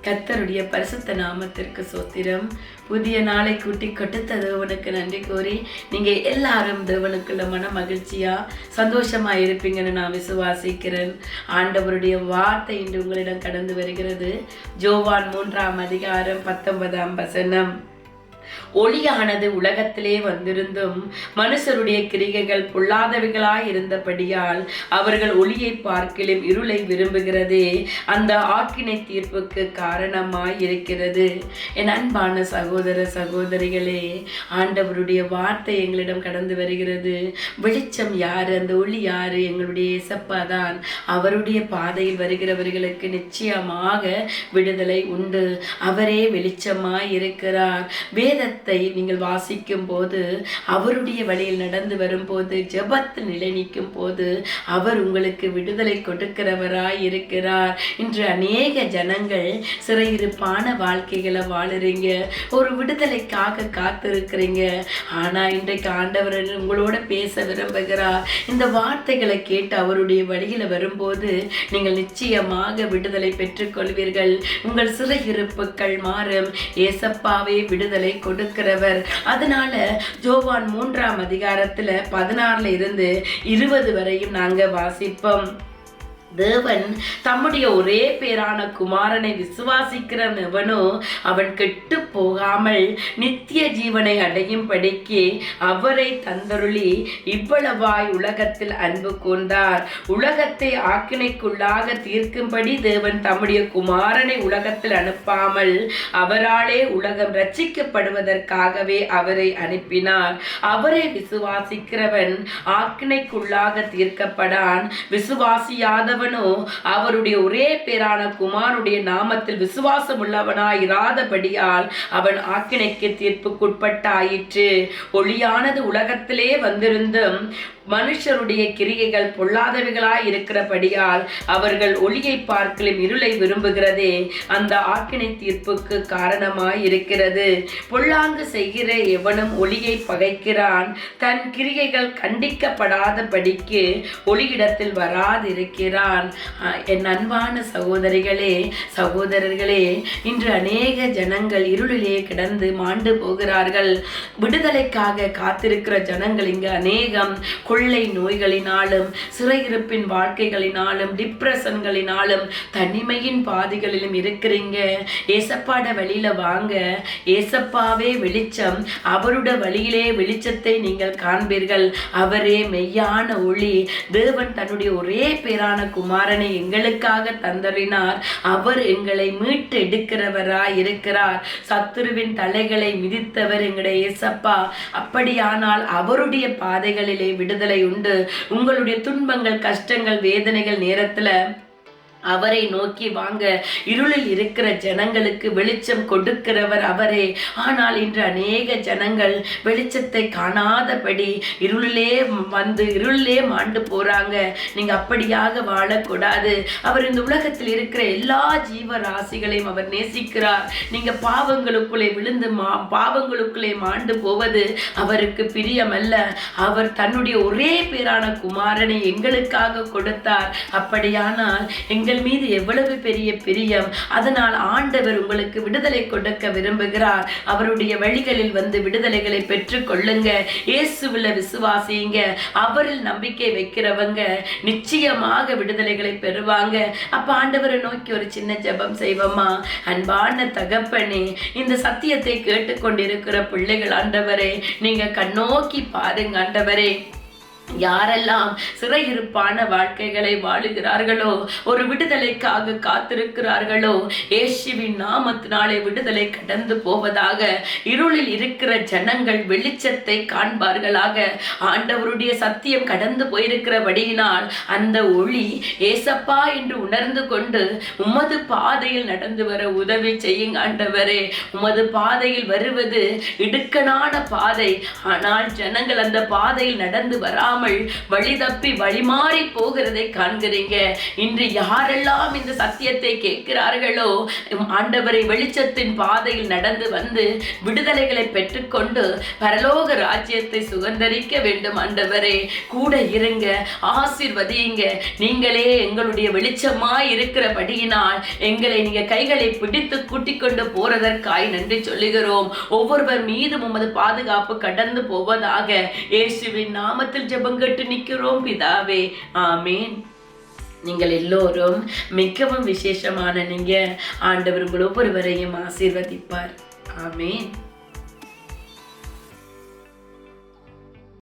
கர்த்தருடைய பரிசுத்த நாமத்திற்கு சோத்திரம். புதிய நாளை கூட்டி கொடுத்த தேவனுக்கு நன்றி கூறி நீங்க எல்லாரும் தேவனுக்குள்ள மன மகிழ்ச்சியா சந்தோஷமா இருப்பீங்கன்னு நான் விசுவாசிக்கிறேன். ஆண்டவருடைய வார்த்தை இன்று உங்களிடம் கடந்து வருகிறது. யோவான் 3ஆம் அதிகாரம் 19ஆம் வசனம். ஒளியானது உலகத்திலே வந்திருந்தும் மனுஷருடைய கிரியைகள் பொல்லாதவைகளாய் இருந்தபடியால் அவர்கள் ஒளியை பார்க்கிலும் இருளை விரும்புகிறதே அந்த ஆக்கினை தீர்ப்புக்கு காரணமாய் இருக்கிறது. என் அன்பான சகோதர சகோதரிகளே, ஆண்டவருடைய வார்த்தை எங்களிடம் கடந்து வருகிறது. வெளிச்சம் யாரு? அந்த ஒளி யாரு? எங்களுடைய இயேசப்பா தான். அவருடைய பாதையில் வருகிறவர்களுக்கு நிச்சயமாக விடுதலை உண்டு. அவரே வெளிச்சமாய் இருக்கிறார். வேதத்தை நீங்கள் வாசிக்கும் போது, அவருடைய வழியில் நடந்து வரும்போது, ஜெபத்தில் நிலை நிற்கும் போது அவர் உங்களுக்கு விடுதலை கொடுக்கிறவராய் இருக்கிறார். இன்று அநேக ஜனங்கள் சிறையிருப்பான வாழ்க்கைகளை வாழுறீங்க, ஒரு விடுதலைக்காக காத்திருக்கிறீங்க. ஆனா இன்றைக்கு ஆண்டவர் உங்களோட பேச விரும்புகிறார். இந்த வார்த்தைகளை கேட்டு அவருடைய வழியில வரும்போது நீங்கள் நிச்சயமாக விடுதலை பெற்றுக்கொள்வீர்கள். உங்கள் சிறையிருப்புகள் மாறும். ஏசப்பாவே விடுதலை கொடுக்கிறவர். அதனால யோவான் 3ஆம் அதிகாரத்துல 16 இருந்து 20 வரையும் நாங்க வாசிப்போம். தேவன் தம்முடைய ஒரே பேரான குமாரனை விசுவாசிக்கிற எவனோ அவன் கெட்டு போகாமல் நித்திய ஜீவனை அடையும் படிக்கு அவரை தந்தருளி இவ்வளவாய் உலகத்தில் அன்பு கொண்டார். உலகத்தை ஆக்கினைக்குள்ளாக தீர்க்கும்படி தேவன் தம்முடைய குமாரனை உலகத்தில் அனுப்பாமல் அவராலே உலகம் ரட்சிக்கப்படுவதற்காகவே அவரை அனுப்பினார். அவரை விசுவாசிக்கிறவன் ஆக்கினைக்குள்ளாக தீர்க்கப்படான். விசுவாசியாத அவருடைய ஒரே பேரான குமாரனுடைய நாமத்தில் விசுவாசம் உள்ளவனாய் இராதபடியால் அவன் ஆக்கினைக்கு தீர்ப்புக்குட்பட்டாயிற்று. ஒளியானது உலகத்திலே வந்திருந்தும் மனுஷருடைய கிரியைகள் பொல்லாதவைகளாய் இருக்கிறபடியால் அவர்கள் ஒளியை பார்க்கலும் இருளை விரும்புகிறதே அந்த ஆக்கினை தீர்ப்புக்கு காரணமாய் இருக்கிறது. பொல்லாங்கு செய்கிற எவனும் ஒளியை பகைக்கிறான், தன் கிரியைகள் கண்டிக்கப்படாத படிக்கு ஒளியிடத்தில் வராதிருக்கிறான். என் அன்பான சகோதரிகளே சகோதரர்களே, இன்று அநேக ஜனங்கள் இருளிலே கிடந்து மாண்டு போகிறார்கள். விடுதலைக்காக காத்திருக்கிற ஜனங்கள் இங்கு அநேகம் கொள்ளை நோய்களினாலும் சிறையிருப்பின் வாழ்க்கைகளினாலும் டிப்ரெஷன்களினாலும் தனிமையின் பாதைகளிலும் இருக்கிறீங்க. ஏசப்பாட வழியில வாங்க. ஏசப்பாவே வெளிச்சம். அவருடைய வழியிலே வெளிச்சத்தை நீங்கள் காண்பீர்கள். அவரே மெய்யான ஒளி. தேவன் தன்னுடைய ஒரே பேரான குமாரனை எங்களுக்காக தந்தறினார். அவர் எங்களை மீட்டு எடுக்கிறவராய் இருக்கிறார். சத்துருவின் தலைகளை மிதித்தவர் எங்களுடைய ஏசப்பா. அப்படியானால் அவருடைய பாதைகளிலே விடுதலை உண்டு. உங்களுடைய துன்பங்கள், கஷ்டங்கள், வேதனைகள் நேரத்துல அவரை நோக்கி வாங்க. இருளில் இருக்கிற ஜனங்களுக்கு வெளிச்சம் கொடுக்கிறவர் அவரே. ஆனால் இன்று அநேக ஜனங்கள் வெளிச்சத்தை காணாதபடி இருளிலே வந்து இருளிலே மாண்டு போறாங்க. நீங்க அப்படியாக வாழக்கூடாது. அவர் இந்த உலகத்தில் இருக்கிற எல்லா ஜீவராசிகளையும் அவர் நேசிக்கிறார். நீங்க பாவங்களுக்குள்ளே விழுந்து பாவங்களுக்குள்ளே மாண்டு போவது அவருக்கு பிரியமல்ல. அவர் தன்னுடைய ஒரே பேரான குமாரனை எங்களுக்காக கொடுத்தார். அப்படியானால் எங்கள் மீது எவ்வளவு பெரிய பிரியம். அதனால் ஆண்டவர் உங்களுக்கு விடுதலை கொடுக்க விரும்புகிறார். அவருடைய வழிகளில் வந்து விடுதலைகளை பெற்றுக் கொள்ளுங்க. இயேசுவில் விசுவாசிங்க. அவரில் நம்பிக்கை வைக்கிறவங்க நிச்சயமாக விடுதலைகளை பெறுவாங்க. அப்ப ஆண்டவரை நோக்கி ஒரு சின்ன ஜெபம் செய்வோமா? அன்பான தகப்பனே, இந்த சத்தியத்தை கேட்டுக்கொண்டிருக்கிற பிள்ளைகள் ஆண்டவரே, நீங்க கண்ணோக்கி பாருங்க ஆண்டவரே. யாரெல்லாம் சிறையிருப்பான வாழ்க்கைகளை வாழுகிறார்களோ, ஒரு விடுதலைக்காக காத்திருக்கிறார்களோ, இயேசுவின் நாமத்தினாலே விடுதலை கடந்து போவதாக. இருளில் இருக்கிற ஜனங்கள் வெளிச்சத்தை காண்பார்களாக. ஆண்டவருடைய சத்தியம் கடந்து போயிருக்கிறபடியினால் அந்த ஒளி ஏசப்பா என்று உணர்ந்து கொண்டு உமது பாதையில் நடந்து வர உதவி செய்யுங்க ஆண்டவரே. உமது பாதையில் வருவது இடுக்கனான பாதை. ஆனால் ஜனங்கள் அந்த பாதையில் நடந்து வராமல் இல்லாமல் வழி தப்பி வழிமாறி போகிறதை காண்கிறீங்க. இன்று யாரெல்லாம் இந்த சத்தியத்தை கேட்கிறார்களோ, ஆண்டவரை வெளிச்சத்தின் பாதையில் நடந்து வந்து விடுதலைகளை பெற்றுக்கொண்டு பரலோக ராஜ்யத்தை சுதந்தரிக்க வேண்டும். ஆண்டவரே கூட இருங்க, ஆசீர்வதியுங்க. நீங்களே எங்களுடைய வெளிச்சமாய் இருக்கிறபடியினால் எங்களை நீங்க கைகளை பிடித்து கூட்டிக் கொண்டு போறதற்காய் நன்றி சொல்லுகிறோம். ஒவ்வொருவர் மீதும் உமது பாதுகாப்பு கடந்து போவதாக இயேசுவின் நாமத்தில் ஜெபம் கேட்டு நிற்கிறோம் பிதாவே, ஆமீன். நீங்கள் எல்லோரும் மிகவும் விசேஷமான நீங்க. ஆண்டவர் உங்கள் ஒவ்வொருவரையும் ஆசீர்வதிப்பார். ஆமீன்.